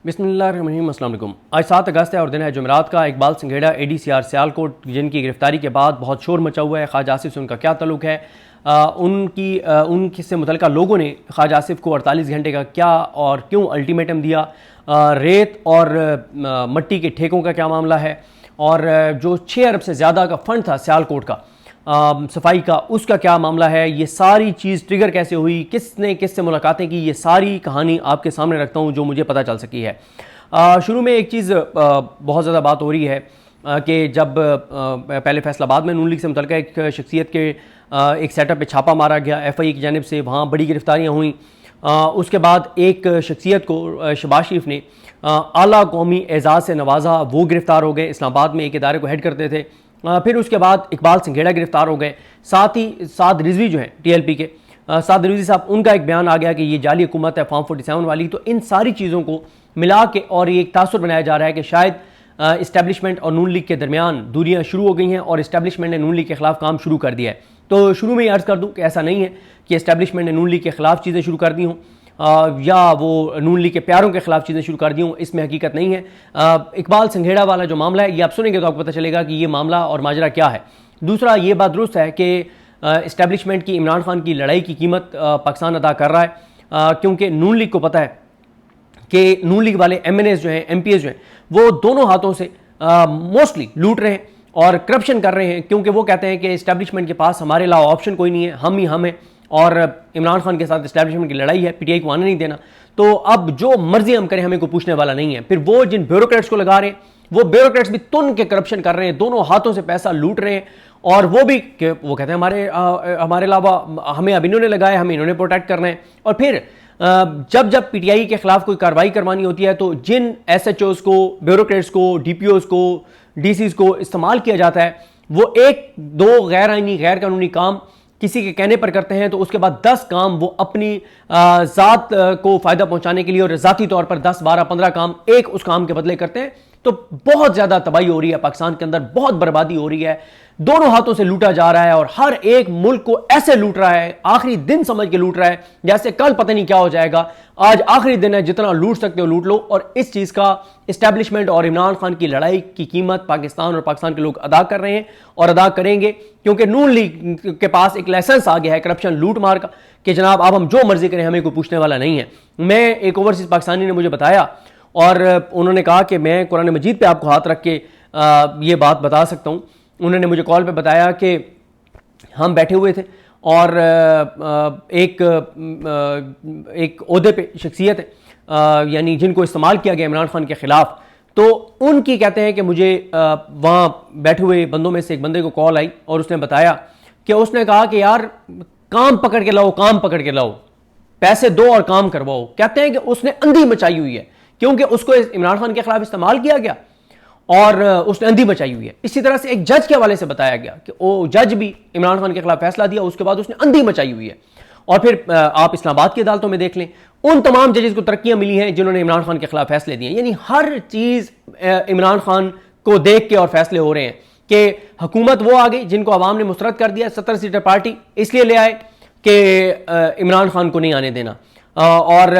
बिस्मिल्लाहिर्रहमानिर्रहीम। अस्सलाम वालेकुम। आज 7 अगस्त है और दिन है जुमेरात का। इकबाल संघेड़ा ADCR सियालकोट, जिनकी गिरफ्तारी के बाद बहुत शोर मचा हुआ है। ख्वाजा आसिफ से उनका क्या ताल्लुक है, उनकी से मुतल्लिका लोगों ने ख्वाजा आसिफ को 48 घंटे का क्या और क्यों अल्टीमेटम दिया, रेत और मट्टी के ठेकों का क्या मामला है, और जो 6 अरब से ज़्यादा का फ़ंड था सियालकोट का सफाई का, उसका क्या मामला है, ये सारी चीज़ ट्रिगर कैसे हुई, किसने किससे मुलाकातें की, ये सारी कहानी आपके सामने रखता हूँ जो मुझे पता चल सकी है। शुरू में एक चीज़ बहुत ज़्यादा बात हो रही है कि जब पहले फैसलाबाद में नून लीग से मुतल्लिका एक शख्सियत के एक सेटअप पे छापा मारा गया FI की जानिब से, वहाँ बड़ी गिरफ्तारियाँ हुई। उसके बाद एक शख्सियत को शहबाज शरीफ ने आला कौमी एजाज़ से नवाजा, वो गिरफ्तार हो गए, इस्लामाबाद में एक इदारे को हेड करते थे। फिर उसके बाद इकबाल संघेड़ा गिरफ्तार हो गए। साथ ही साद रिजवी जो हैं TLP के साद रिजवी साहब, उनका एक बयान आ गया कि ये जाली हुकूमत है फॉर्म 47 वाली। तो इन सारी चीज़ों को मिला के और ये एक तासुर बनाया जा रहा है कि शायद इस्टेब्लिशमेंट और नून लीग के दरमियान दूरियाँ शुरू हो गई हैं और इस्टेब्लिशमेंट ने नून लीग के खिलाफ काम शुरू कर दिया है। तो शुरू में ही अर्ज़ कर दूँ कि ऐसा नहीं है कि इस्टेब्लिशमेंट ने नून लीग के खिलाफ चीज़ें शुरू कर दी हों या वो नून लीग के प्यारों के खिलाफ चीज़ें शुरू कर दी हूँ, इसमें हकीकत नहीं है। इकबाल संघेड़ा वाला जो मामला है, ये आप सुनेंगे तो आपको पता चलेगा कि ये मामला और माजरा क्या है। दूसरा, ये बात दुरुस्त है कि इस्टेब्लिशमेंट की इमरान खान की लड़ाई की कीमत पाकिस्तान अदा कर रहा है, क्योंकि नून लीग को पता है कि नून लीग वाले MNAs जो हैं, MPs जो हैं, वो दोनों हाथों से मोस्टली लूट रहे हैं और करप्शन कर रहे हैं, क्योंकि वो कहते हैं कि इस्टेब्लिशमेंट के पास हमारे अलावा ऑप्शन कोई नहीं है, हम ही हम हैं और इमरान खान के साथ इस्टेब्लिशमेंट की लड़ाई है, PTI को आने नहीं देना। तो अब जो मर्जी हम करें, हमें कोई पूछने वाला नहीं है। फिर वो जिन ब्यूरोक्रेट्स को लगा रहे हैं, वो ब्यूरोक्रेट्स भी तुन के करप्शन कर रहे हैं, दोनों हाथों से पैसा लूट रहे हैं, और वो भी वो कहते हैं हमारे अलावा हमें अब इन्होंने लगाया, हमें इन्होंने प्रोटेक्ट करना है। और फिर जब PTI के खिलाफ कोई कार्रवाई करवानी होती है तो जिन SHOs को, ब्यूरोक्रेट्स को, DPOs को, DCs को इस्तेमाल किया जाता है, वो एक दो गैर आईनी गैर कानूनी काम किसी के कहने पर करते हैं, तो उसके बाद 10 काम वो अपनी ज़ात को फ़ायदा पहुंचाने के लिए और ज़ाती तौर पर 10, 12, 15 काम एक उस काम के बदले करते हैं। तो बहुत ज़्यादा तबाही हो रही है पाकिस्तान के अंदर, बहुत बर्बादी हो रही है, दोनों हाथों से लूटा जा रहा है और हर एक मुल्क को ऐसे लूट रहा है, आखिरी दिन समझ के लूट रहा है जैसे कल पता नहीं क्या हो जाएगा। आज आखिरी दिन है, जितना लूट सकते हो लूट लो। और इस चीज़ का इस्टेब्लिशमेंट और इमरान खान की लड़ाई की कीमत पाकिस्तान और पाकिस्तान के लोग अदा कर रहे हैं और अदा करेंगे, क्योंकि नून लीग के पास एक लाइसेंस आ गया है करप्शन लूट मार का कि जनाब अब हम जो मर्जी करें, हमें कोई पूछने वाला नहीं है। मैं एक ओवरसीज पाकिस्तानी ने मुझे बताया और उन्होंने कहा कि मैं कुरान मजीद पे आपको हाथ रख के ये बात बता सकता हूँ। उन्होंने मुझे कॉल पे बताया कि हम बैठे हुए थे और एक ओहदे पे शख्सियत है, यानी जिनको इस्तेमाल किया गया इमरान खान के ख़िलाफ़, तो उनकी कहते हैं कि मुझे वहाँ बैठे हुए बंदों में से एक बंदे को कॉल आई और उसने बताया कि उसने कहा कि यार काम पकड़ के लाओ, काम पकड़ के लाओ, पैसे दो और काम करवाओ। कहते हैं कि उसने अंधी मचाई हुई है, क्योंकि उसको इमरान खान के खिलाफ इस्तेमाल किया गया और उसने अंधी मचाई हुई है। इसी तरह से एक जज के हवाले से बताया गया कि वो जज भी इमरान खान के खिलाफ फैसला दिया, उसके बाद उसने अंधी मचाई हुई है। और फिर आप इस्लामाबाद की अदालतों में देख लें, उन तमाम जजेस को तरक्कियां मिली हैं जिन्होंने इमरान खान के खिलाफ फैसले दिए। यानी हर चीज़ इमरान खान को देख के और फैसले हो रहे हैं कि हुकूमत वो आ गई जिनको अवाम ने मुस्तरद कर दिया, 70 सीटर पार्टी इसलिए ले आए कि इमरान खान को नहीं आने देना, और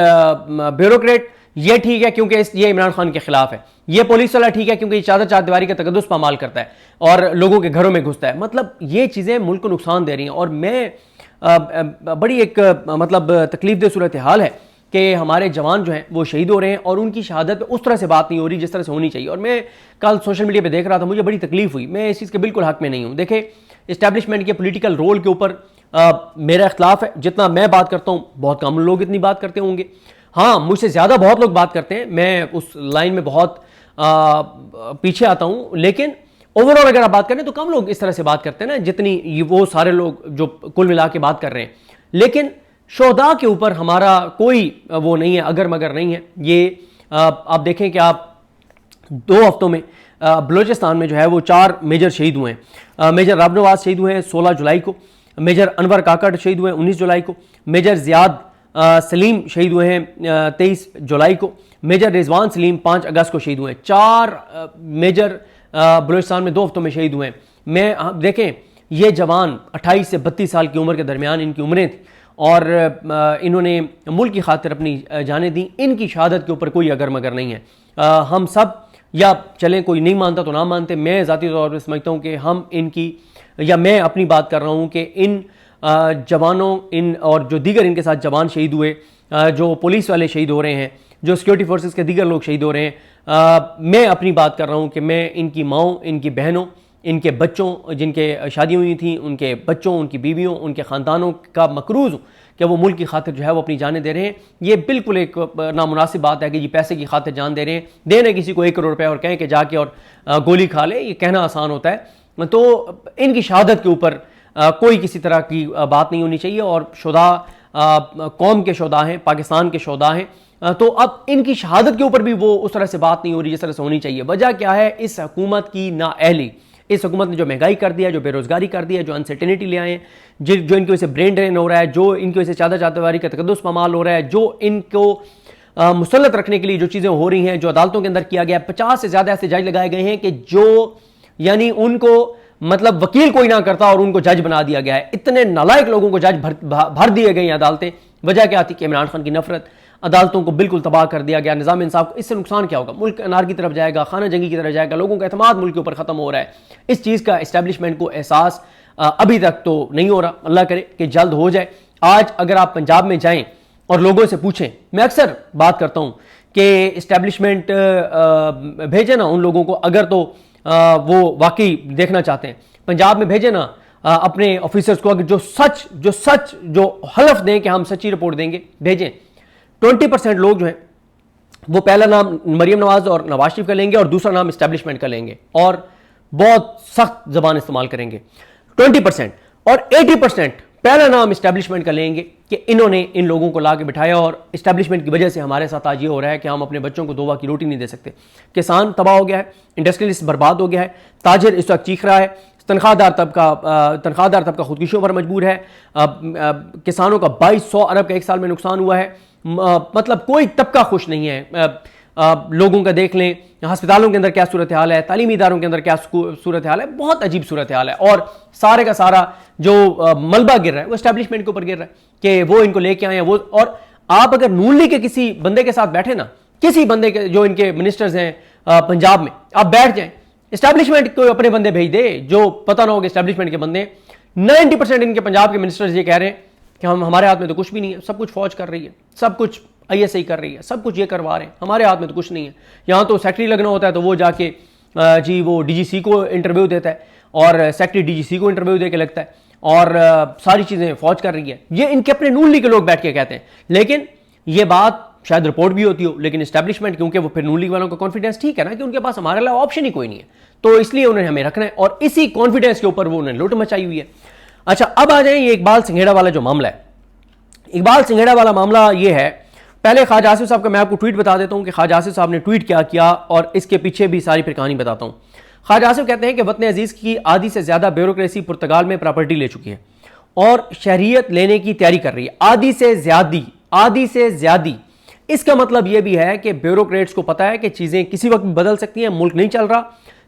ब्यूरोक्रेट ये ठीक है क्योंकि ये इमरान खान के खिलाफ है, ये पुलिस वाला ठीक है क्योंकि ये चादर चारदीवारी का तकद्दुस पामाल करता है और लोगों के घरों में घुसता है। मतलब ये चीज़ें मुल्क को नुकसान दे रही हैं। और मैं बड़ी एक मतलब तकलीफ दे सूरत हाल है कि हमारे जवान जो हैं वो शहीद हो रहे हैं और उनकी शहादत पे उस तरह से बात नहीं हो रही जिस तरह से होनी चाहिए। और मैं कल सोशल मीडिया पे देख रहा था, मुझे बड़ी तकलीफ हुई। मैं इस चीज़ के बिल्कुल हक में नहीं हूँ। देखें, इस्टेब्लिशमेंट के पोलिटिकल रोल के ऊपर मेरा इख्तलाफ है। जितना मैं बात करता हूँ, बहुत कम लोग इतनी बात करते होंगे। हाँ, मुझसे ज़्यादा बहुत लोग बात करते हैं, मैं उस लाइन में बहुत पीछे आता हूँ, लेकिन ओवरऑल अगर आप बात करें तो कम लोग इस तरह से बात करते हैं ना जितनी वो सारे लोग जो कुल मिला के बात कर रहे हैं। लेकिन शोहदा के ऊपर हमारा कोई वो नहीं है, अगर मगर नहीं है। ये आप देखें कि आप 2 हफ्तों में बलूचिस्तान में जो है वो 4 मेजर शहीद हुए हैं। मेजर राब नवाज शहीद हुए हैं 16 जुलाई को, मेजर अनवर काकड़ शहीद हुए हैं 19 जुलाई को, मेजर ज़ियाद सलीम शहीद हुए हैं 23 जुलाई को, मेजर रिजवान सलीम 5 अगस्त को शहीद हुए हैं। 4 मेजर बलूचिस्तान में 2 हफ्तों में शहीद हुए हैं। मैं देखें, ये जवान 28 से 32 साल की उम्र के दरमियान इनकी उम्रें थी और इन्होंने मुल्क की खातिर अपनी जानें दी। इनकी शहादत के ऊपर कोई अगर मगर नहीं है। हम सब, या चलें कोई नहीं मानता तो ना मानते, मैं ज़ाती तौर पर समझता हूँ कि हम इनकी, या मैं अपनी बात कर रहा हूँ कि इन जवानों, इन और जो दीगर इनके साथ जवान शहीद हुए, जो पुलिस वाले शहीद हो रहे हैं, जो सिक्योरिटी फोर्सेस के दीगर लोग शहीद हो रहे हैं, मैं अपनी बात कर रहा हूँ कि मैं इनकी माओं, इनकी बहनों, इनके बच्चों जिनके शादियाँ हुई थी, उनके बच्चों, उनकी बीवियों, उनके ख़ानदानों का मकरूज़ हूँ कि वो मुल्क की खातिर जो है वो अपनी जानें दे रहे हैं। ये बिल्कुल एक नामुनासिब बात है कि जी पैसे की खातिर जान दे रहे हैं। देने किसी को 1 करोड़ रुपए और कहें कि जाके और गोली खा ले, ये कहना आसान होता है। तो इनकी शहादत के ऊपर कोई किसी तरह की बात नहीं होनी चाहिए। और शुदा कौम के शुदा हैं, पाकिस्तान के शुदा हैं, तो अब इनकी शहादत के ऊपर भी वो उस तरह से बात नहीं हो रही जिस तरह से होनी चाहिए। वजह क्या है? इस हुकूमत की नाअहली। इस हुकूमत ने जो महंगाई कर दिया, जो बेरोजगारी कर दिया, जो अनसर्टेनिटी ले आए हैं, जो इनकी वजह से ब्रेन ड्रेन हो रहा है, जो इनकी वजह से चादर चादरवारी का तकद्दुस पमाल हो रहा है, जो इनको मुसल्लत रखने के लिए जो चीज़ें हो रही हैं, जो अदालतों के अंदर किया गया, 50 से ज़्यादा ऐसे जज लगाए गए हैं कि जो यानी उनको मतलब वकील कोई ना करता और उनको जज बना दिया गया है। इतने नालायक लोगों को जज भर दिए गए हैं अदालतें। वजह क्या थी कि इमरान खान की नफरत, अदालतों को बिल्कुल तबाह कर दिया गया, निज़ाम इंसाफ को। इससे नुकसान क्या होगा? मुल्क अनार की तरफ जाएगा, खाना जंगी की तरफ जाएगा, लोगों का एतमाद मुल्क के ऊपर ख़त्म हो रहा है। इस चीज़ का इस्टेब्लिशमेंट को एहसास अभी तक तो नहीं हो रहा। अल्लाह करे कि जल्द हो जाए। आज अगर आप पंजाब में जाएं और लोगों से पूछें, मैं अक्सर बात करता हूँ कि इस्टेब्लिशमेंट भेजे ना उन लोगों को, अगर तो वो वाकई देखना चाहते हैं, पंजाब में भेजे ना अपने ऑफिसर्स को, अगर जो हलफ दें कि हम सच्ची रिपोर्ट देंगे, भेजें। 20% लोग जो हैं वो पहला नाम मरियम नवाज और नवाज शरीफ का लेंगे और दूसरा नाम इस्टेब्लिशमेंट का लेंगे और बहुत सख्त जबान इस्तेमाल करेंगे। 20% और 80% पहला नाम इस्टेब्लिशमेंट का लेंगे कि इन्होंने इन लोगों को ला के बिठाया और इस्टेब्लिशमेंट की वजह से हमारे साथ आज ये हो रहा है कि हम अपने बच्चों को 2 वक्त की रोटी नहीं दे सकते। किसान तबाह हो गया है, इंडस्ट्रियलिस्ट बर्बाद हो गया है, ताजिर इस वक्त चीख रहा है, तनख्वाहदार तबका खुदकुशियों पर मजबूर है। किसानों का 2200 अरब का 1 साल में नुकसान हुआ है। मतलब कोई तबका खुश नहीं है। लोगों का देख लें, अस्पतालों के अंदर क्या सूरत हाल है, तालीमी इदारों के अंदर क्या सूरत हाल है, बहुत अजीब सूरत हाल है। और सारे का सारा जो मलबा गिर रहा है वो एस्टेब्लिशमेंट के ऊपर गिर रहा है कि वो इनको लेके आए हैं वो। और आप अगर नून लीग के किसी बंदे के साथ बैठे ना, किसी बंदे के जो इनके मिनिस्टर्स हैं पंजाब में, आप बैठ जाएं, एस्टेब्लिशमेंट को अपने बंदे भेज दे जो पता ना हो कि एस्टेब्लिशमेंट के बंदे। 90% इनके पंजाब के मिनिस्टर्स ये कह रहे हैं कि हमारे हाथ में तो कुछ भी नहीं है, सब कुछ फौज कर रही है, सब कुछ ISI कर रही है, सब कुछ ये करवा रहे हैं, हमारे हाथ में तो कुछ नहीं है। यहाँ तो सेक्रेटरी लगना होता है तो वो जाके जी वो DGC को इंटरव्यू देता है और सेक्रेटरी DGC को इंटरव्यू दे के लगता है और सारी चीज़ें फौज कर रही है। ये इनके अपने नून लीग के लोग बैठ के कहते हैं। लेकिन ये बात शायद रिपोर्ट भी होती हो, लेकिन एस्टेब्लिशमेंट, क्योंकि वो फिर नून लीग वालों का कॉन्फिडेंस ठीक है ना कि उनके पास हमारे अलावा ऑप्शन ही कोई नहीं है, तो इसलिए उन्हें हमें रखना है और इसी कॉन्फिडेंस के ऊपर वो उन्हें लूट मचाई हुई है। अच्छा, अब आ जाए ये इकबाल सिंघेड़ा वाला जो मामला है। इकबाल सिंघेड़ा वाला मामला ये है, पहले ख्वाजा आसिफ साहब का मैं आपको ट्वीट बता देता हूं कि ख्वाजा आसिफ साहब ने ट्वीट क्या किया और इसके पीछे भी सारी फिर कहानी बताता हूं। ख्वाजा आसिफ कहते हैं कि वतन अजीज की आधी से ज्यादा ब्यूरोक्रेसी पुर्तगाल में प्रॉपर्टी ले चुकी है और शहरियत लेने की तैयारी कर रही है। आधी से ज्यादा। इसका मतलब यह भी है कि ब्यूरोक्रेट्स को पता है कि चीजें किसी वक्त भी बदल सकती हैं, मुल्क नहीं चल रहा,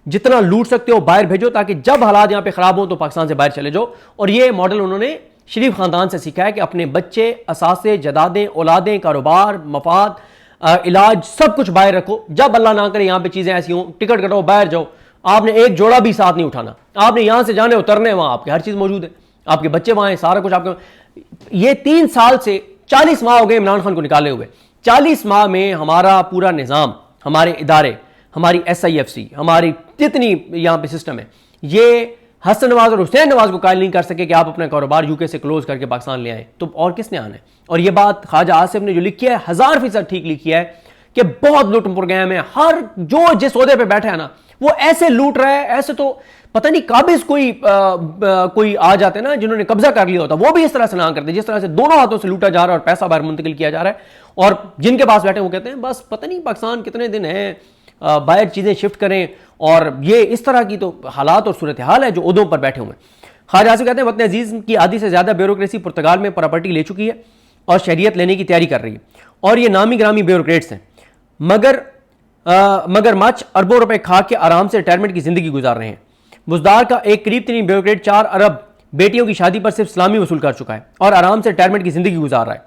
जितना लूट सकते हो बाहर भेजो ताकि जब हालात यहां पे खराब हो तो पाकिस्तान से बाहर चले जाओ। और यह मॉडल उन्होंने शरीफ खानदान से सीखा है कि अपने बच्चे, असासे, जदादें, औलादें, कारोबार, मफाद, इलाज, सब कुछ बाहर रखो। जब अल्लाह ना करे यहां पे चीजें ऐसी हों, टिकट कटाओ, बाहर जाओ, आपने एक जोड़ा भी साथ नहीं उठाना, आपने यहां से जाने उतरने, वहां आपकी हर चीज मौजूद है, आपके बच्चे वहां हैं, सारा कुछ आपके। ये 3 साल से 40 माह हो गए इमरान खान को निकाले हुए। 40 माह में हमारा पूरा निजाम, हमारे इदारे, हमारी SIFC, हमारी जितनी यहां पे सिस्टम है, ये हसन नवाज और हुसैन नवाज को कायल नहीं कर सके कि आप अपना कारोबार UK से क्लोज करके पाकिस्तान ले आए, तो और किसने आना है? और ये बात ख्वाजा आसिफ ने जो लिखी है 1000% ठीक लिखी है कि बहुत लूट प्रोग्राम है। हर जो जिस ओहदे पे बैठा है ना वो ऐसे लूट रहा है, ऐसे तो पता नहीं काबिज कोई आ जाते हैं ना जिन्होंने कब्जा कर लिया होता, वो भी इस तरह से ना करते जिस तरह से दोनों हाथों से लूटा जा रहा है और पैसा बाहर मुंतकिल किया जा रहा है। और जिनके पास बैठे वो कहते हैं बस पता नहीं पाकिस्तान कितने दिन है, बाहर चीजें शिफ्ट करें। और ये इस तरह की तो हालात और सूरत हाल है जो उहदों पर बैठे हुए हैं। ख्वाजा आसिफ कहते हैं वतन अजीज की आधी से ज्यादा ब्यूरोक्रेसी पुर्तगाल में प्रॉपर्टी ले चुकी है और शहरियत लेने की तैयारी कर रही है और ये नामी ग्रामी ब्यूरोक्रेट्स हैं, मगर मच अरबों रुपए खा के आराम से रिटायरमेंट की जिंदगी गुजार रहे हैं। बुजदार का एक करीब तरीन ब्यूरोक्रेट 4 अरब बेटियों की शादी पर सिर्फ सलामी वसूल कर चुका है और आराम से रिटायरमेंट की जिंदगी गुजार रहा है।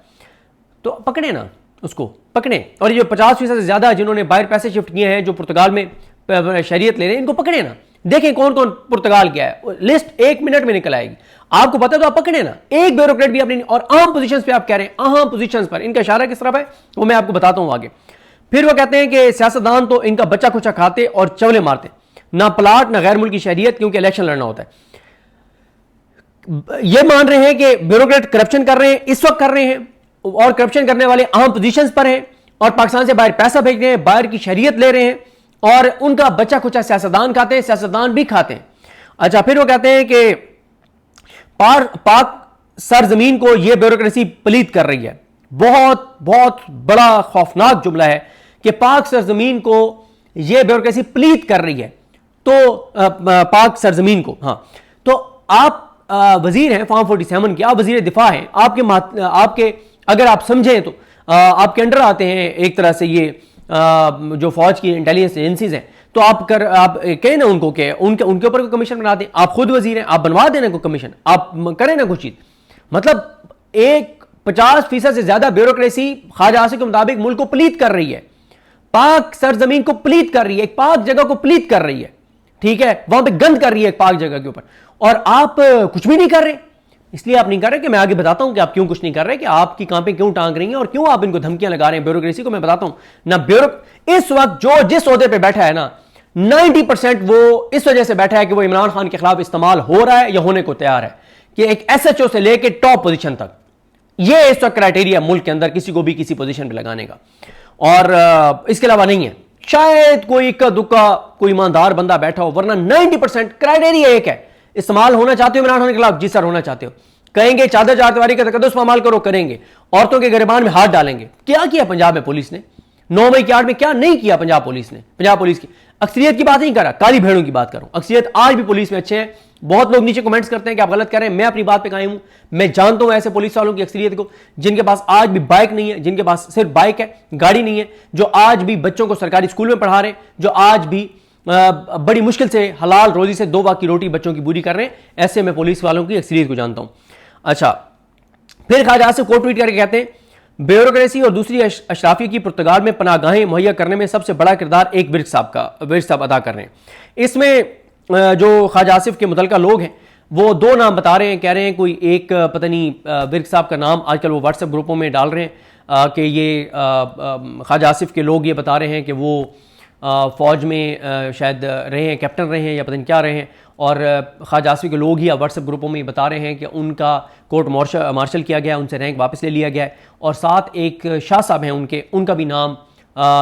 तो पकड़े ना उसको, पकड़े। और ये जो 50% से ज्यादा जिन्होंने बाहर पैसे शिफ्ट किए हैं, जो पुर्तगाल में शरीयत ले रहे हैं, इनको पकड़े ना। देखें कौन कौन पुर्तगाल गया है, लिस्ट 1 मिनट में निकल आएगी। आपको पता है तो आप पकड़े ना। एक ब्यूरोक्रेट भी अपनी, और अहम पोजीशंस पे आप कह रहे हैं, अहम पोजीशंस पर इनका इशारा किस तरफ है वो मैं आपको बताता हूं आगे। फिर वो कहते हैं कि सियासतदान तो इनका बच्चा खुचा खाते और चवले मारते, ना प्लाट ना गैर मुल्की शहरियत, क्योंकि इलेक्शन लड़ना होता है। ये मान रहे हैं कि ब्यूरोक्रेट करप्शन कर रहे हैं, इस वक्त कर रहे हैं, और करप्शन करने वाले अहम पोजीशंस पर हैं और पाकिस्तान से बाहर पैसा भेज रहे हैं, बाहर की शहरियत ले रहे हैं, और उनका बच्चा खुचा सियासतदान खाते हैं, सियासतदान भी खाते हैं। अच्छा, फिर वो कहते हैं कि पाक सरजमीन को यह ब्यूरोक्रेसी पलीत कर रही है। बहुत बहुत बड़ा खौफनाक जुमला है कि पाक सरजमीन को यह ब्यूरोक्रेसी पलीत कर रही है। तो पाक सरजमीन को, हाँ, तो आप वजीर हैं फॉर्म 47 के, आप वजीर दिफा हैं, आपके अगर आप समझें तो आपके अंडर आते हैं एक तरह से ये जो फौज की इंटेलिजेंस एजेंसीज हैं। तो आप कहें ना उनको कि उनके ऊपर कोई कमीशन बना दें। आप खुद वजीर हैं, आप बनवा देना कोई कमीशन, आप करें ना कुछ चीज। मतलब एक 50% से ज्यादा ब्यूरोक्रेसी ख्वाजा आसिफ के मुताबिक मुल्क को पलीत कर रही है, पाक सरजमीन को पलीत कर रही है, एक पाक जगह को पलीत कर रही है, ठीक है, वहां पे गंद कर रही है एक पाक जगह के ऊपर, और आप कुछ भी नहीं कर रहे। इसलिए आप नहीं कर रहे कि मैं आगे बताता हूं कि आप क्यों कुछ नहीं कर रहे, कि आपकी कांपें क्यों टांग रही हैं और क्यों आप इनको धमकियां लगा रहे हैं ब्यूरोक्रेसी को। मैं बताता हूं ना, इस वक्त जो जिस ओहदे पे बैठा है ना, 90% वो इस वजह से बैठा है कि वो इमरान खान के खिलाफ इस्तेमाल हो रहा है या होने को तैयार है, कि एक SHO से लेकर टॉप पोजीशन तक ये इस वक्त क्राइटेरिया मुल्क के अंदर किसी को भी किसी पोजीशन पे लगाने का, और इसके अलावा नहीं है। शायद कोई इक्का दुक्का कोई ईमानदार बंदा बैठा हो, वरना 90% क्राइटेरिया एक है। इस्तेमाल होना चाहते हो इमरान खान के खिलाफ? जी सर होना चाहते हो। कहेंगे चादर चारदीवारी का तकद्दुस पामाल करो, करेंगे। औरतों के गिरबान में हाथ डालेंगे। क्या किया पंजाब में पुलिस ने? 9 मई की 8 में क्या नहीं किया पंजाब पुलिस ने? पंजाब पुलिस की अक्सरियत की बात नहीं कर रहा, काली भेड़ों की बात कर रहा हूं। अक्सरियत आज भी पुलिस में अच्छे हैं। बहुत लोग नीचे कमेंट्स करते हैं कि आप गलत कह रहे हैं, मैं अपनी बात पे कायम हूं। मैं जानता हूं ऐसे पुलिस वालों की अक्सरियत को जिनके पास आज भी बाइक नहीं है, जिनके पास सिर्फ बाइक है, गाड़ी नहीं है, जो आज भी बच्चों को सरकारी स्कूल में पढ़ा रहे हैं, जो आज भी बड़ी मुश्किल से हलाल रोजी से 2 वक्त की रोटी बच्चों की पूरी कर रहे हैं। ऐसे मैं पुलिस वालों की अक्सरियत को जानता हूं। अच्छा, फिर ख्वाजा आसिफ को ट्वीट करके कहते हैं, ब्यूरोक्रेसी और दूसरी अशराफी की पुर्तगाल में पनाहगाहें मुहैया करने में सबसे बड़ा किरदार एक विर्क साहब अदा कर रहे हैं। इसमें जो ख्वाजा आसिफ के मुतल्लिका लोग हैं वो 2 नाम बता रहे हैं, कह रहे हैं कोई एक पता नहीं विर्क साहब का नाम आजकल वो व्हाट्सएप ग्रुपों में डाल रहे हैं कि ये ख्वाजा आसिफ के लोग ये बता रहे हैं कि वो फौज में शायद रहे हैं, कैप्टन रहे हैं या पता नहीं क्या रहे हैं, और ख्वाजा आसिफ के लोग ही व्हाट्सएप ग्रुपों में बता रहे हैं कि उनका कोर्ट मार्शल किया गया, उनसे रैंक वापस ले लिया गया है, और साथ एक शाह साहब हैं उनका भी नाम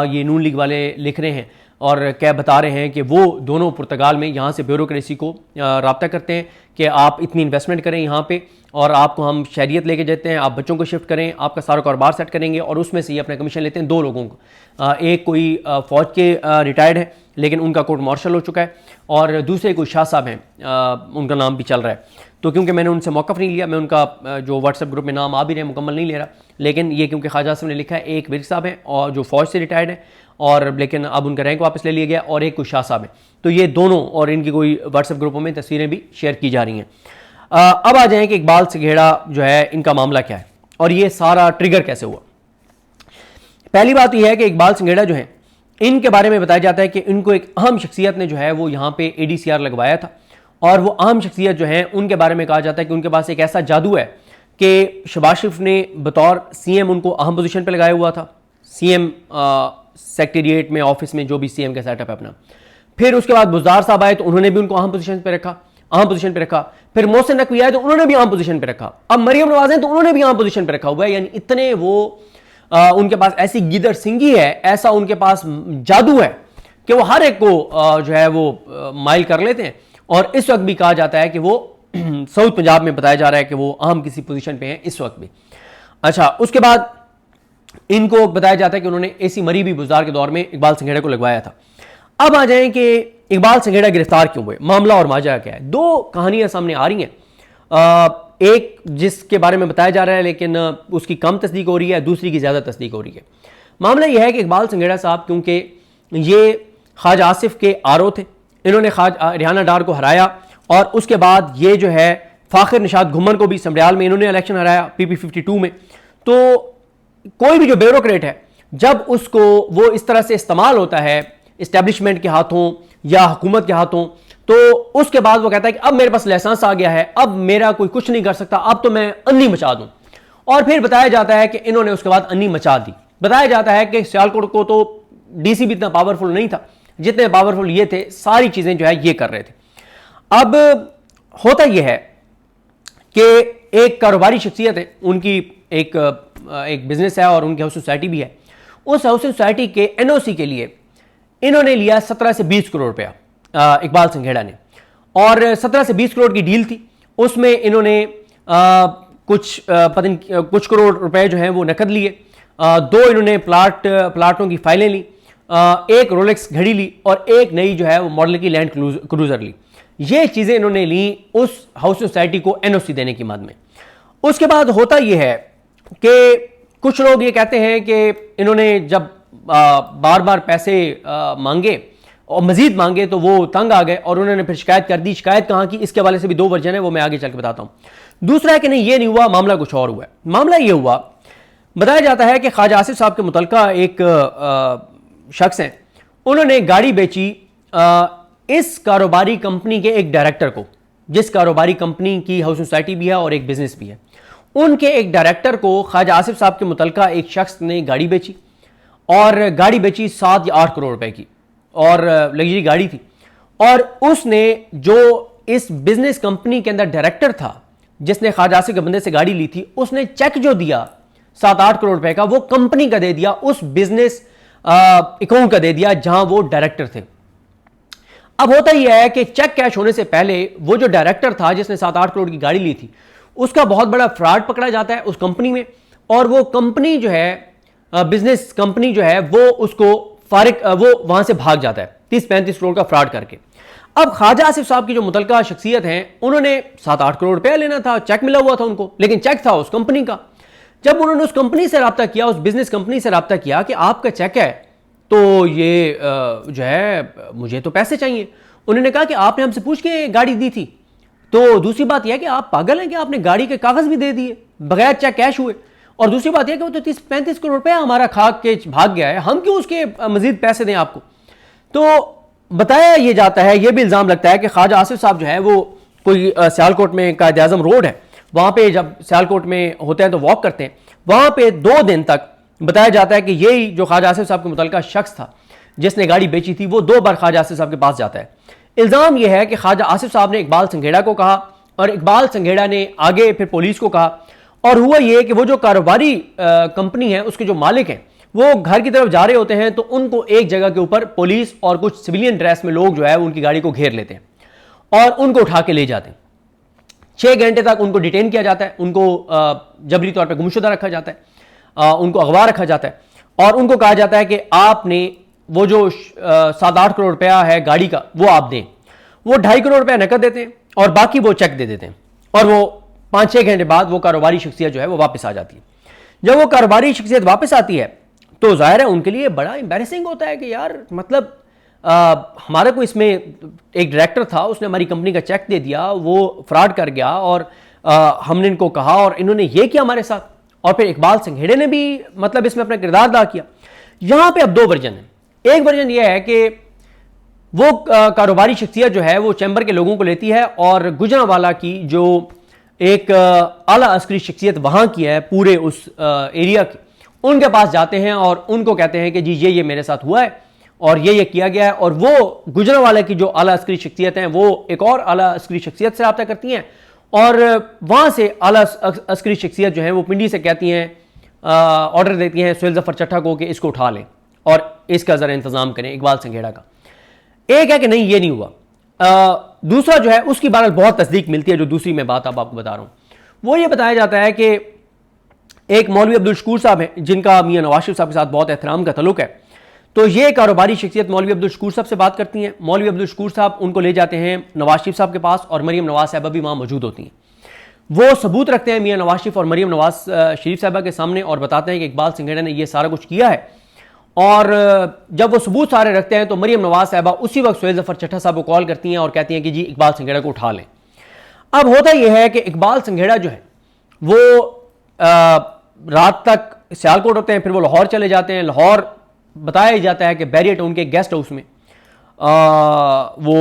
ये नून लीग वाले लिख रहे हैं, और क्या बता रहे हैं कि वो दोनों पुर्तगाल में यहाँ से ब्यूरोक्रेसी को रब्ता करते हैं कि आप इतनी इन्वेस्टमेंट करें यहाँ पे और आपको हम शहरियत लेके जाते हैं, आप बच्चों को शिफ्ट करें, आपका सारा कारोबार सेट करेंगे, और उसमें से ये अपना कमीशन लेते हैं 2 लोगों को। एक कोई फ़ौज के रिटायर्ड है लेकिन उनका कोर्ट मार्शल हो चुका है, और दूसरे कोई शाह साहब हैं, उनका नाम भी चल रहा है। तो क्योंकि मैंने उनसे मौक़िफ़ नहीं लिया, मैं उनका जो व्हाट्सएप ग्रुप में नाम आ भी रहे मुकम्मल नहीं ले रहा, लेकिन ये क्योंकि ख्वाजा आसिफ ने लिखा है, एक विर्क साहब हैं और जो फ़ौज से रिटायर्ड है, और लेकिन अब उनका रैंक वापस ले लिया गया, और एक कोई शाह साहब है। तो ये दोनों, और इनकी कोई व्हाट्सएप ग्रुपों में तस्वीरें भी शेयर की जा रही हैं। अब आ जाएं कि इकबाल सिंघेड़ा जो है, इनका मामला क्या है और ये सारा ट्रिगर कैसे हुआ। पहली बात यह है कि इकबाल सिंघेड़ा जो है, इनके बारे में बताया जाता है कि इनको एक अहम शख्सियत ने जो है वो यहाँ पे ADCR लगवाया था, और वो अहम शख्सियत जो है उनके बारे में कहा जाता है कि उनके पास एक ऐसा जादू है कि शहबाज शरीफ ने बतौर CM उनको अहम पोजीशन पे लगाया हुआ था, CM सेक्रेटेरिएट में, ऑफिस में, जो भी CM का सेटअप है अपना। फिर उसके बाद बुज़दार साहब आए तो उन्होंने भी उनको अहम पोजीशन पे रखा, फिर मोहसिन नकवी आए तो उन्होंने भी अहम पोजीशन पे रखा, अब मरियम नवाज हैं तो उन्होंने भी अहम पोजीशन पे रखा हुआ है। यानी इतने वो उनके पास ऐसी गिदड़ सिंगी है, ऐसा उनके पास जादू है कि वो हर एक को जो है वो माइल कर लेते हैं। और इस वक्त भी कहा जाता है कि वो साउथ पंजाब में बताया जा रहा है कि वो अहम किसी पोजीशन पे हैं इस वक्त भी। अच्छा, उसके बाद इनको बताया जाता है कि उन्होंने AC मरी भी बुज़दार के दौर में इकबाल सिंघेड़ा को लगवाया था। अब आ जाएं कि इकबाल सिंघेड़ा गिरफ्तार क्यों हुए, मामला और माजरा क्या है। 2 कहानियां सामने आ रही हैं, एक जिसके बारे में बताया जा रहा है लेकिन उसकी कम तस्दीक हो रही है, दूसरी की ज़्यादा तस्दीक हो रही है। मामला यह है कि इकबाल सिंघेड़ा साहब, क्योंकि ये ख्वाजा आसिफ के RO थे, इन्होंने रिहाना डार को हराया, और उसके बाद ये जो है फाखिर निशात घुमन को भी समरियाल में इन्होंने इलेक्शन हराया PP52 में। तो कोई भी जो ब्यूरोक्रेट है, जब उसको वो इस तरह से इस्तेमाल होता है इस्टेब्लिशमेंट के हाथों या हुकूमत के हाथों, तो उसके बाद वो कहता है कि अब मेरे पास लाइसेंस आ गया है, अब मेरा कोई कुछ नहीं कर सकता, अब तो मैं अन्नी मचा दूं। और फिर बताया जाता है कि इन्होंने उसके बाद अन्नी मचा दी। बताया जाता है कि सियालकोट को तो DC भी इतना पावरफुल नहीं था जितने पावरफुल ये थे, सारी चीजें जो है ये कर रहे थे। अब होता यह है कि एक कारोबारी शख्सियत है, उनकी एक बिजनेस है और उनकी हाउस सोसाइटी भी है। उस हाउस सोसाइटी के NOC के लिए इन्होंने लिया 17 से 20 करोड़ रुपया इकबाल संघेड़ा ने, और 17 से 20 करोड़ की डील थी। उसमें इन्होंने कुछ करोड़ रुपए जो हैं वो नकद लिए, 2 इन्होंने प्लाटों की फाइलें ली, एक रोलेक्स घड़ी ली और एक नई जो है वो मॉडल की लैंड क्रूजर ली। ये चीजें इन्होंने ली उस हाउस सोसाइटी को NOC देने की मद में। उसके बाद होता यह है कि कुछ लोग ये कहते हैं कि इन्होंने जब बार बार पैसे मांगे और मजीद मांगे तो वो तंग आ गए और उन्होंने फिर शिकायत कर दी। शिकायत कहाँ की, इसके हवाले से भी 2 वर्जन है, वो मैं आगे चल के बताता हूं। दूसरा है कि नहीं, ये नहीं हुआ, मामला कुछ और हुआ है। मामला ये हुआ, बताया जाता है कि ख्वाजा आसिफ साहब के मुतल्लिका एक शख्स हैं, उन्होंने गाड़ी बेची इस कारोबारी कंपनी के एक डायरेक्टर को, जिस कारोबारी कंपनी की हाउस सोसाइटी भी है और एक बिजनेस भी है। उनके एक डायरेक्टर को ख्वाजा आसिफ साहब के मुतल्लिका एक शख्स ने गाड़ी बेची, और गाड़ी बेची 7 या 8 करोड़ रुपए की, और लग्जरी गाड़ी थी। और उसने जो इस बिजनेस कंपनी के अंदर डायरेक्टर था, जिसने ख्वाजा आसिफ के बंदे से गाड़ी ली थी, उसने चेक जो दिया 7-8 करोड़ रुपए का, वो कंपनी का दे दिया, उस बिजनेस अकाउंट का दे दिया जहां वो डायरेक्टर थे। अब होता यह है कि चेक कैश होने से पहले वो जो डायरेक्टर था जिसने 7-8 करोड़ की गाड़ी ली थी, उसका बहुत बड़ा फ्रॉड पकड़ा जाता है उस कंपनी में, और वो कंपनी जो है, बिजनेस कंपनी जो है, वो उसको वो वहां से भाग जाता है 30-35 करोड़ का फ्रॉड करके। अब ख्वाजा आसिफ साहब की जो मुतल्लिका शख्सियत हैं, उन्होंने 7-8 करोड़ रुपया लेना था, चेक मिला हुआ था उनको, लेकिन चेक था उस कंपनी का। जब उन्होंने उस कंपनी से रब्ता किया, उस बिजनेस कंपनी से रब्ता किया कि आपका चेक है, तो ये जो है मुझे तो पैसे चाहिए। उन्होंने कहा कि आपने हमसे पूछ के गाड़ी दी थी। तो दूसरी बात यह है कि आप पागल हैं कि आपने गाड़ी के कागज भी दे दिए बगैर चेक कैश हुए, और दूसरी बात यह कि वो तो 30-35 करोड़ रुपया हमारा खा के भाग गया है, हम क्यों उसके मजीद पैसे दें आपको। तो बताया यह जाता है, यह भी इल्जाम लगता है कि ख्वाजा आसिफ साहब जो है वो कोई सियालकोट में कायद आज़म रोड है, वहां पे जब सियालकोट में होते हैं तो वॉक करते हैं, वहां पे 2 दिन तक बताया जाता है कि यही जो ख्वाजा आसिफ साहब के मुतल्लिका शख्स था जिसने गाड़ी बेची थी, वो 2 बार ख्वाजा आसिफ साहब के पास जाता है। इल्जाम यह है कि ख्वाजा आसिफ साहब ने इकबाल संघेड़ा को कहा, और इकबाल संघेड़ा ने आगे फिर पुलिस को कहा, और हुआ यह कि वो जो कारोबारी कंपनी है, उसके जो मालिक हैं, वो घर की तरफ जा रहे होते हैं, तो उनको एक जगह के ऊपर पुलिस और कुछ सिविलियन ड्रेस में लोग जो है उनकी गाड़ी को घेर लेते हैं और उनको उठा के ले जाते हैं। 6 घंटे तक उनको डिटेन किया जाता है, उनको जबरी तौर पर गुमशुदा रखा जाता है, उनको अगवा रखा जाता है, और उनको कहा जाता है कि आपने वो जो 7-8 करोड़ रुपया है गाड़ी का, वो आप दें। वो 2.5 करोड़ रुपया नकद देते हैं और बाकी वो चेक दे देते हैं, और वो 5-6 घंटे बाद वो कारोबारी शख्सियत जो है वो वापस आ जाती है। जब वो कारोबारी शख्सियत वापस आती है तो जाहिर है उनके लिए बड़ा एम्बैरेसिंग होता है कि यार, मतलब हमारा कोई इसमें एक डायरेक्टर था, उसने हमारी कंपनी का चेक दे दिया, वो फ्रॉड कर गया, और हमने इनको कहा और इन्होंने ये किया हमारे साथ। और फिर इकबाल संघेड़े ने भी मतलब इसमें अपना किरदार अदा किया। यहां पे अब 2 वर्जन है। एक वर्जन यह है कि वो कारोबारी शख्सियत जो है वो चैम्बर के लोगों को लेती है और गुजरांवाला की जो एक आला अस्करी शख्सियत वहां की है पूरे उस एरिया की, उनके पास जाते हैं और उनको कहते हैं कि जी ये मेरे साथ हुआ है और ये किया गया है। और वो गुजरांवाला की जो आला अस्करी शख्सियत हैं वो एक और आला अस्करी शख्सियत से रब्ता करती हैं, और वहां से आला अस्करी शख्सियत जो है वो पिंडी से कहती हैं, ऑर्डर देती हैं सुहेल जफर चट्टा को कि इसको उठा लें और इसका जरा इंतजाम करें इकबाल संघेड़ा का। एक है कि नहीं ये नहीं हुआ। दूसरा जो है उसकी बहरहाल बहुत तस्दीक मिलती है। जो दूसरी मैं बात अब आपको बता रहा हूं वो ये बताया जाता है कि एक मौलवी अब्दुल शकूर साहब हैं जिनका मियां नवाज शरीफ साहब के साथ बहुत एहतराम का तल्लुक है। तो ये कारोबारी शख्सियत मौलवी अब्दुल शकूर साहब से बात करती हैं। मौलवी अब्दुल शकूर साहब उनको ले जाते हैं नवाज शरीफ साहब के पास और मरीम नवाज साहबा भी वहां मौजूद होती हैं। वो सबूत रखते हैं मियां नवाज शरीफ और मरीम नवाज शरीफ साहबा के सामने और बताते हैं कि इकबाल संघेड़ा ने ये सारा कुछ किया है। और जब वो सबूत सारे रखते हैं तो मरीम नवाज साहबा उसी वक्त सुहेल जफर चट्टा साहब को कॉल करती हैं और कहती हैं कि जी इकबाल संघेड़ा को उठा लें। अब होता यह है कि इकबाल संघेड़ा जो है वो रात तक सियालकोट होते हैं, फिर वो लाहौर चले जाते हैं। लाहौर बताया जाता है कि बैरियर टाउन के गेस्ट हाउस में वो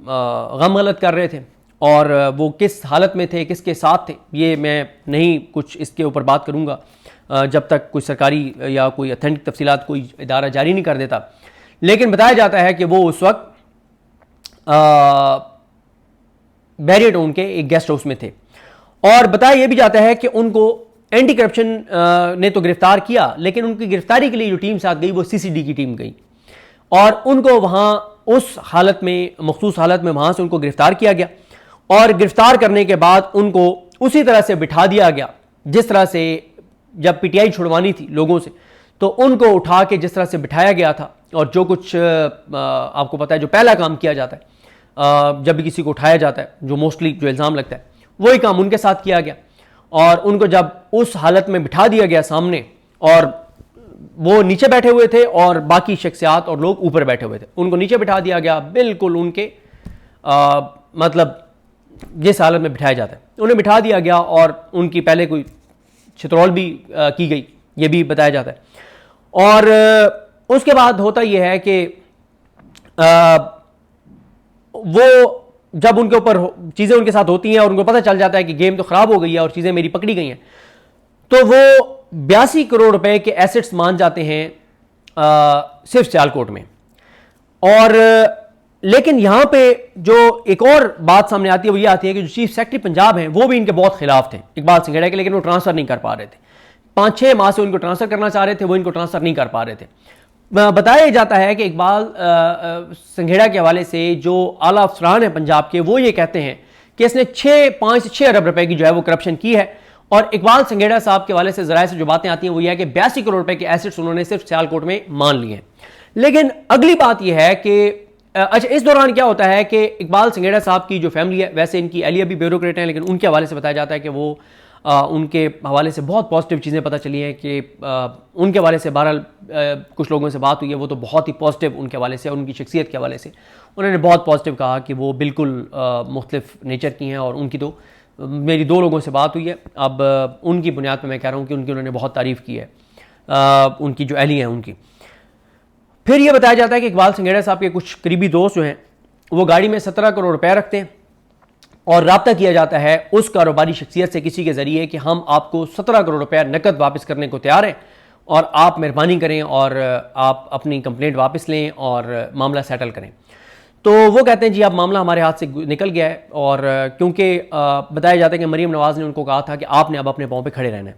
गम गलत कर रहे थे, और वो किस हालत में थे, किसके साथ थे, ये मैं नहीं कुछ इसके ऊपर बात करूँगा जब तक कोई सरकारी या कोई अथेंटिक तफसीलात कोई इदारा जारी नहीं कर देता। लेकिन बताया जाता है कि वो उस वक्त बैरियर टाउन के एक गेस्ट हाउस में थे, और बताया यह भी जाता है कि उनको एंटी करप्शन ने तो गिरफ्तार किया, लेकिन उनकी गिरफ्तारी के लिए जो टीम साथ गई वो सीसीडी की टीम गई, और उनको वहां उस हालत में, मखसूस हालत में वहां से उनको गिरफ्तार किया गया। और गिरफ्तार करने के बाद उनको उसी तरह से बिठा दिया गया जिस तरह से जब पीटीआई छुड़वानी थी लोगों से, तो उनको उठा के जिस तरह से बिठाया गया था। और जो कुछ आपको पता है जो पहला काम किया जाता है जब भी किसी को उठाया जाता है, जो मोस्टली जो इल्ज़ाम लगता है, वही काम उनके साथ किया गया। और उनको जब उस हालत में बिठा दिया गया सामने, और वो नीचे बैठे हुए थे और बाकी शख्सियात और लोग ऊपर बैठे हुए थे, उनको नीचे बिठा दिया गया बिल्कुल उनके मतलब जिस हालत में बिठाया जाता है उन्हें बिठा दिया गया, और उनकी पहले कोई छितरौल भी की गई, ये भी बताया जाता है। और उसके बाद होता यह है कि वो जब उनके ऊपर चीज़ें उनके साथ होती हैं और उनको पता चल जाता है कि गेम तो ख़राब हो गई है और चीज़ें मेरी पकड़ी गई हैं, तो वो 82 करोड़ रुपए के एसेट्स मान जाते हैं सिर्फ सियालकोट में। और लेकिन यहां पे जो एक और बात सामने आती है वो ये आती है कि जो चीफ सेक्रेटरी पंजाब हैं वो भी इनके बहुत खिलाफ थे इकबाल संघेड़ा के, लेकिन वो ट्रांसफर नहीं कर पा रहे थे। 5-6 माह से उनको ट्रांसफर करना चाह रहे थे, वो इनको ट्रांसफर नहीं कर पा रहे थे। बताया जाता है कि इकबाल संघेड़ा के हवाले से जो आला अफसरान है पंजाब के, वो ये कहते हैं कि इसने 5 से 6 अरब रुपए की जो है वो करप्शन की है। और इकबाल संघेड़ा साहब के हवाले से जराए से जो बातें आती हैं वो ये है कि 82 करोड़ रुपए के एसेट्स उन्होंने सिर्फ सियालकोट में मान लिए हैं। लेकिन अगली बात यह है कि अच्छा, इस दौरान क्या होता है कि इकबाल संघेड़ा साहब की जो फैमिली है, वैसे इनकी अहलिया भी ब्यूरोक्रेट हैं, लेकिन उनके हवाले से बताया जाता है कि वो उनके हवाले से बहुत पॉजिटिव चीज़ें पता चली हैं कि उनके हवाले से बहरहाल कुछ लोगों से बात हुई है, वो तो बहुत ही पॉजिटिव उनके हवाले से और उनकी शख्सियत के हवाले से उन्होंने बहुत पॉजिटिव कहा कि वो बिल्कुल मुख्तलिफ नेचर की हैं। और उनकी तो मेरी 2 लोगों से बात हुई है, अब उनकी बुनियाद पर मैं कह रहा हूँ कि उन्होंने बहुत तारीफ़ की है उनकी जो अहली हैं उनकी। फिर यह बताया जाता है कि इकबाल संघेड़ा साहब के कुछ करीबी दोस्त जो हैं वो गाड़ी में 17 करोड़ रुपए रखते हैं, और रब्ता किया जाता है उस कारोबारी शख्सियत से किसी के ज़रिए कि हम आपको 17 करोड़ रुपया नकद वापस करने को तैयार हैं, और आप मेहरबानी करें और आप अपनी कंप्लेंट वापस लें और मामला सेटल करें। तो वो कहते हैं जी अब मामला हमारे हाथ से निकल गया है, और क्योंकि बताया जाता है कि मरीम नवाज़ ने उनको कहा था कि आपने अब अपने पाँव पे खड़े रहना है।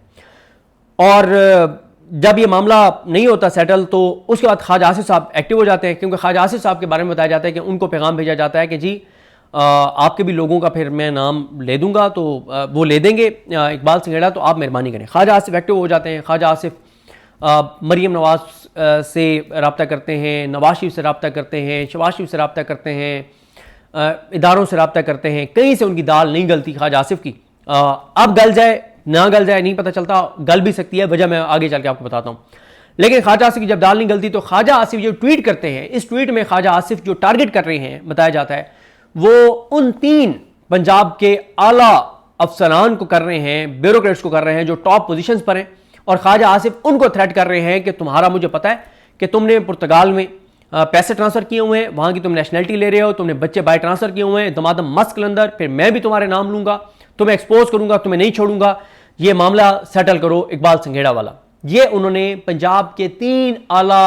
और जब ये मामला नहीं होता सेटल, तो उसके बाद ख्वाजा आसिफ साहब एक्टिव हो जाते हैं, क्योंकि ख्वाजा आसिफ साहब के बारे में बताया जाता है कि उनको पैगाम भेजा जाता है कि जी आपके भी लोगों का फिर मैं नाम ले दूंगा, तो वो ले देंगे इकबाल संघेड़ा, तो आप मेहरबानी करें। ख्वाजा आसिफ एक्टिव हो जाते हैं। ख्वाजा आसिफ मरीम नवाज से रब्ता करते हैं, नवाज शरीफ से रब्ता करते हैं, शहबाज शरीफ से रब्ता करते हैं, इदारों से रब्ता करते हैं, कहीं से उनकी दाल नहीं गलती ख्वाजा आसिफ की। अब गल जाए ना गल जाए नहीं पता चलता, गल भी सकती है, वजह मैं आगे चल के आपको बताता हूँ। लेकिन ख्वाजा आसिफ की जब दाल नहीं गलती, तो ख्वाजा आसिफ जो ट्वीट करते हैं, इस ट्वीट में ख्वाजा आसिफ जो टारगेट कर रहे हैं बताया जाता है वो उन 3 पंजाब के आला अफसरान को कर रहे हैं, ब्यूरोक्रेट्स को कर रहे हैं जो टॉप पोजीशंस पर हैं। और ख्वाजा आसिफ उनको थ्रेट कर रहे हैं कि तुम्हारा मुझे पता है कि तुमने पुर्तगाल में पैसे ट्रांसफर किए हुए हैं, वहां की तुम नेशनलिटी ले रहे हो, तुमने बच्चे बाय ट्रांसफर किए हुए हैं, दमादम मस्क कलंदर, फिर मैं भी तुम्हारे नाम लूंगा, तुम्हें एक्सपोज करूंगा, तुम्हें नहीं छोड़ूंगा, ये मामला सेटल करो इकबाल संघेड़ा वाला। ये उन्होंने पंजाब के 3 आला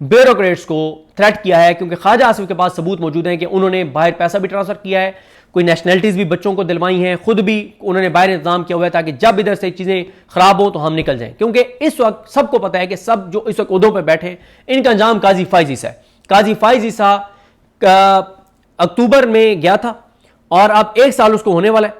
ब्यूरोक्रेट्स को थ्रेट किया है, क्योंकि ख्वाजा आसिफ के पास सबूत मौजूद हैं कि उन्होंने बाहर पैसा भी ट्रांसफर किया है, कोई नेशनलिटीज भी बच्चों को दिलवाई हैं, खुद भी उन्होंने बाहर इंतजाम किया हुआ है ताकि जब इधर से चीजें खराब हो तो हम निकल जाएं। क्योंकि इस वक्त सबको पता है कि सब जो इस वक्त उहदों पर बैठे हैं इनका अंजाम काजी फाइज ईसा है। काजी फाइज ईसा अक्टूबर में गया था और अब 1 साल उसको होने वाला है,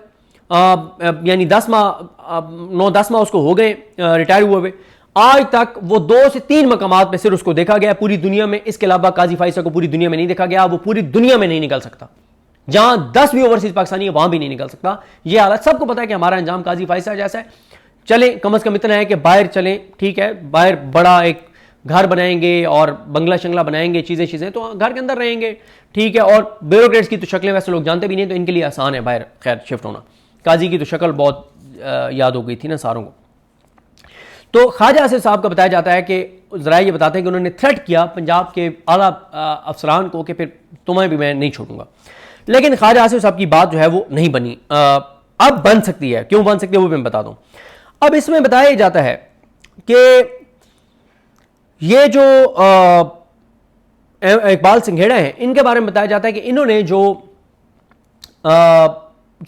यानी 10 माह 9-10 माह उसको हो गए रिटायर हुए हुए। आज तक वो 2 से 3 मकामात में सिर्फ उसको देखा गया पूरी दुनिया में, इसके अलावा काजी फाइसा को पूरी दुनिया में नहीं देखा गया। वो पूरी दुनिया में नहीं निकल सकता, जहां 10 भी ओवरसीज पाकिस्तानी है वहां भी नहीं निकल सकता। यह हालत सबको पता है कि हमारा अंजाम काजी फाइसा जैसा है। चले कम अज कम इतना है कि बाहर चलें, ठीक है, बाहर बड़ा एक घर बनाएंगे और बंगला शंगला बनाएंगे, चीज़ें तो घर के अंदर रहेंगे, ठीक है। और ब्यूरोक्रेट्स की तो शक्लें वैसे लोग जानते भी नहीं, तो इनके लिए आसान है बाहर खैर शिफ्ट होना। काजी की तो शक्ल बहुत याद हो गई थी ना सारों को। तो ख्वाजा आसिफ साहब का बताया जाता है कि ज़रा ये बताते हैं कि उन्होंने थ्रेट किया पंजाब के आला अफसरान को कि फिर तुम्हें भी मैं नहीं छोड़ूंगा, लेकिन ख्वाजा आसिफ साहब की बात जो है वो नहीं बनी। अब बन सकती है, क्यों बन सकती है वो भी मैं बता दूं। अब इसमें बताया जाता है कि ये जो इकबाल सिंघेड़ा हैं, इनके बारे में बताया जाता है कि इन्होंने जो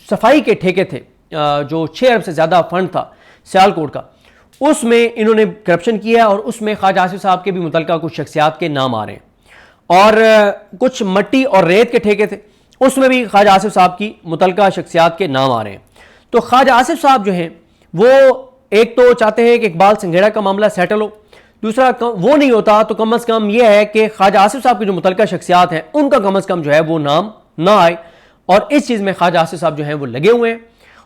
सफाई के ठेके थे, जो 6 अरब से ज़्यादा फंड था सियालकोट का, उसमें इन्होंने करप्शन किया और उसमें ख्वाजा आसिफ साहब के भी मुतल्लिका कुछ शख्सियात के नाम आ रहे हैं। और कुछ मट्टी और रेत के ठेके थे, उसमें भी ख्वाजा आसिफ साहब की मुतल्लिका शख्सियात के नाम आ रहे हैं। तो ख्वाजा आसिफ साहब जो हैं वो एक तो चाहते हैं कि इकबाल सिंघेड़ा का मामला सेटल हो, दूसरा वो नहीं होता तो कम अज़ कम ये है कि ख्वाजा आसिफ साहब की जो मुतल्लिका शख्सियात हैं उनका कम अज़ कम जो है वो नाम ना आए। और इस चीज़ में ख्वाजा आसिफ साहब जो हैं वो लगे हुए हैं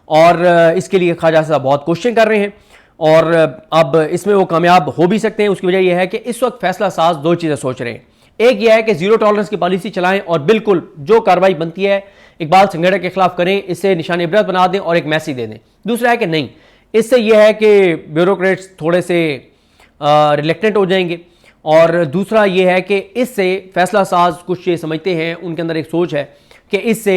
और इसके लिए ख्वाजा आसिफ साहब बहुत कोशिशें कर रहे हैं और अब इसमें वो कामयाब हो भी सकते हैं। उसकी वजह यह है कि इस वक्त फैसला साज दो चीज़ें सोच रहे हैं। एक यह है कि जीरो टॉलरेंस की पॉलिसी चलाएं और बिल्कुल जो कार्रवाई बनती है इकबाल सिंघेड़ा के खिलाफ करें, इससे निशान इबरत बना दें और एक मैसेज दे दें। दूसरा है कि नहीं, इससे यह है कि ब्यूरोक्रेट्स थोड़े से रिलेक्टेंट हो जाएंगे और दूसरा यह है कि इससे फैसला साज कुछ ये समझते हैं, उनके अंदर एक सोच है कि इससे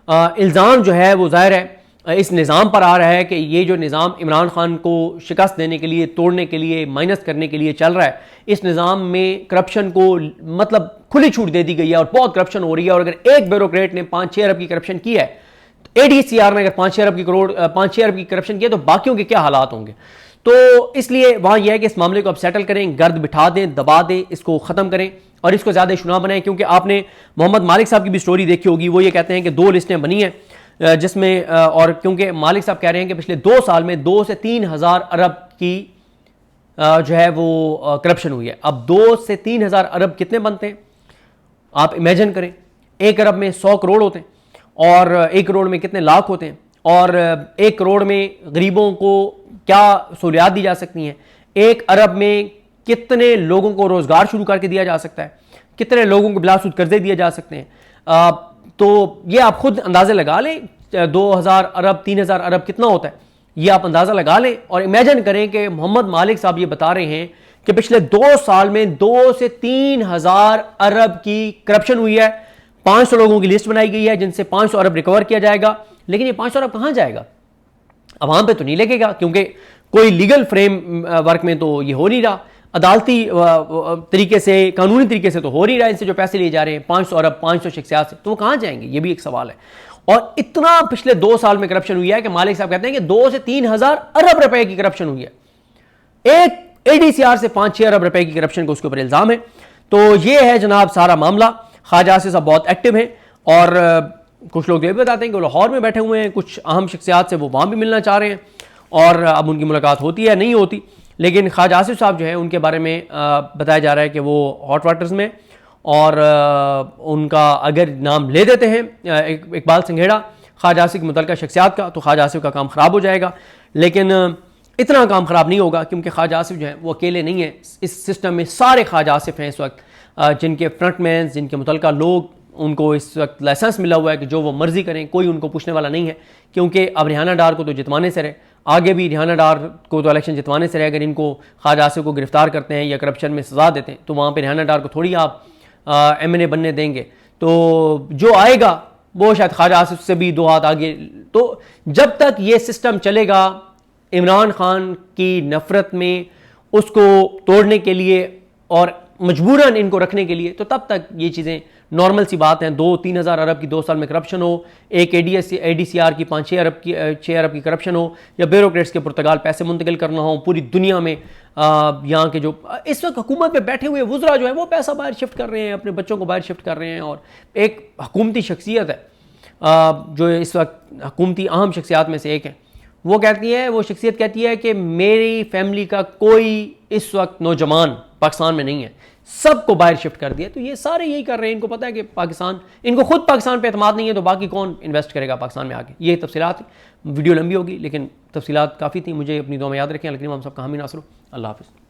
इल्ज़ाम जो है वो ज़ाहिर है इस निज़ाम पर आ रहा है कि ये जो निज़ाम इमरान खान को शिकस्त देने के लिए, तोड़ने के लिए, माइनस करने के लिए चल रहा है, इस निज़ाम में करप्शन को मतलब खुली छूट दे दी गई है और बहुत करप्शन हो रही है। और अगर एक ब्यूरोक्रेट ने 5-6 अरब की करप्शन की है, ADCR ने अगर 5-6 अरब की करप्शन की है, तो बाकियों के क्या हालात होंगे। तो इसलिए वहाँ यह है कि इस मामले को अब सेटल करें, गर्द बिठा दें, दबा दें, इसको ख़त्म करें और इसको ज़्यादा इशू ना बनाएं। क्योंकि आपने मोहम्मद मालिक साहब की भी स्टोरी देखी होगी, वो ये कहते हैं कि 2 लिस्टें बनी हैं जिसमें और क्योंकि मालिक साहब कह रहे हैं कि पिछले 2 साल में 2 से 3 हज़ार अरब की जो है वो करप्शन हुई है। अब 2 से 3 हज़ार अरब कितने बनते हैं आप इमेजिन करें। 1 अरब में 100 करोड़ होते हैं और 1 करोड़ में कितने लाख होते हैं और 1 करोड़ में गरीबों को क्या सहूलियात दी जा सकती हैं। 1 अरब में कितने लोगों को रोजगार शुरू करके दिया जा सकता है, कितने लोगों को बिलासूद कर्जे दिए जा सकते हैं। तो ये आप खुद अंदाजे लगा लें, 2000 अरब 3000 अरब कितना होता है, ये आप अंदाजा लगा लें और इमेजिन करें कि मोहम्मद मालिक साहब ये बता रहे हैं कि पिछले 2 साल में 2 से 3 हज़ार अरब की करप्शन हुई है। 500 लोगों की लिस्ट बनाई गई है जिनसे 500 अरब रिकवर किया जाएगा, लेकिन ये 500 अरब कहां जाएगा, अवाम पे तो नहीं लगेगा क्योंकि कोई लीगल फ्रेम वर्क में तो ये हो नहीं रहा, अदालती तरीके से, कानूनी तरीके से तो हो नहीं रहा। इनसे जो पैसे लिए जा रहे हैं 500 अरब 500 शख्सियात से, तो वो कहाँ जाएंगे, ये भी एक सवाल है। और इतना पिछले 2 साल में करप्शन हुई है कि मालिक साहब कहते हैं कि 2 से 3 हज़ार अरब रुपए की करप्शन हुई है। एक ADCR से 5-6 अरब रुपए की करप्शन को उसके ऊपर इल्जाम है। तो ये है जनाब सारा मामला। ख्वाजा आसिफ साहब बहुत एक्टिव हैं और कुछ लोग ये भी बताते हैं कि वो लाहौर में बैठे हुए हैं, कुछ अहम शख्सियात से वो वहाँ भी मिलना चाह रहे हैं और अब उनकी मुलाकात होती है नहीं होती। लेकिन ख्वाजा आसिफ साहब जो है उनके बारे में बताया जा रहा है कि वो हॉट वाटर्स में, और उनका अगर नाम ले देते हैं इकबाल सिंघेड़ा ख्वाजा आसिफ की मुतल्लिका शख्सियात का, तो ख्वाजा आसिफ का काम ख़राब हो जाएगा। लेकिन इतना काम ख़राब नहीं होगा क्योंकि ख्वाजा आसिफ जो है वो अकेले नहीं है। इस सिस्टम में सारे ख्वाजा आसिफ हैं इस वक्त, जिनके फ्रंटमैन, जिनके मुतल्लिका लोग, उनको इस वक्त लाइसेंस मिला हुआ है कि जो वो मर्जी करें, कोई उनको पूछने वाला नहीं है। क्योंकि अब रिहाना डार को तो जितवाने से रहे, आगे भी रिहाना डार को तो इलेक्शन जितवाने से रहे। अगर इनको ख्वाजा आसिफ को गिरफ्तार करते हैं या करप्शन में सजा देते हैं तो वहाँ पर रिहाना डार को थोड़ी आप MNA बनने देंगे। तो जो आएगा वो शायद ख्वाजा आसिफ से भी 2 हाथ आगे। तो जब तक ये सिस्टम चलेगा इमरान खान की नफरत में, उसको तोड़ने के लिए और मजबूरन इनको रखने के लिए, तो तब तक ये चीज़ें नॉर्मल सी बात है। 2-3 हज़ार अरब की 2 साल में करप्शन हो, एक ADCR की 5-6 अरब की करप्शन हो, या ब्यूरोक्रेट्स के पुर्तगाल पैसे मुंतकिल करना हो पूरी दुनिया में। यहाँ के जो इस वक्त हुकूमत में बैठे हुए वुज़रा जो है वो पैसा बाहर शिफ्ट कर रहे हैं, अपने बच्चों को बाहर शिफ्ट कर रहे हैं। और एक हुकूमती शख्सियत है जो इस वक्त हुकूमती अहम शख्सियात में से एक है, वो कहती है, वो शख्सियत कहती है कि मेरी फैमिली का कोई इस वक्त नौजवान पाकिस्तान में नहीं है, सबको बाहर शिफ्ट कर दिया। तो ये सारे यही कर रहे हैं। इनको पता है कि पाकिस्तान, इनको खुद पाकिस्तान पे एतमाद नहीं है, तो बाकी कौन इन्वेस्ट करेगा पाकिस्तान में आके। ये तफसीलात, वीडियो लंबी होगी लेकिन तफसीलात काफ़ी थी। मुझे अपनी दुआ में याद रखें। लेकिन हम सब का हामी नासर। अल्लाह हाफ़िज़।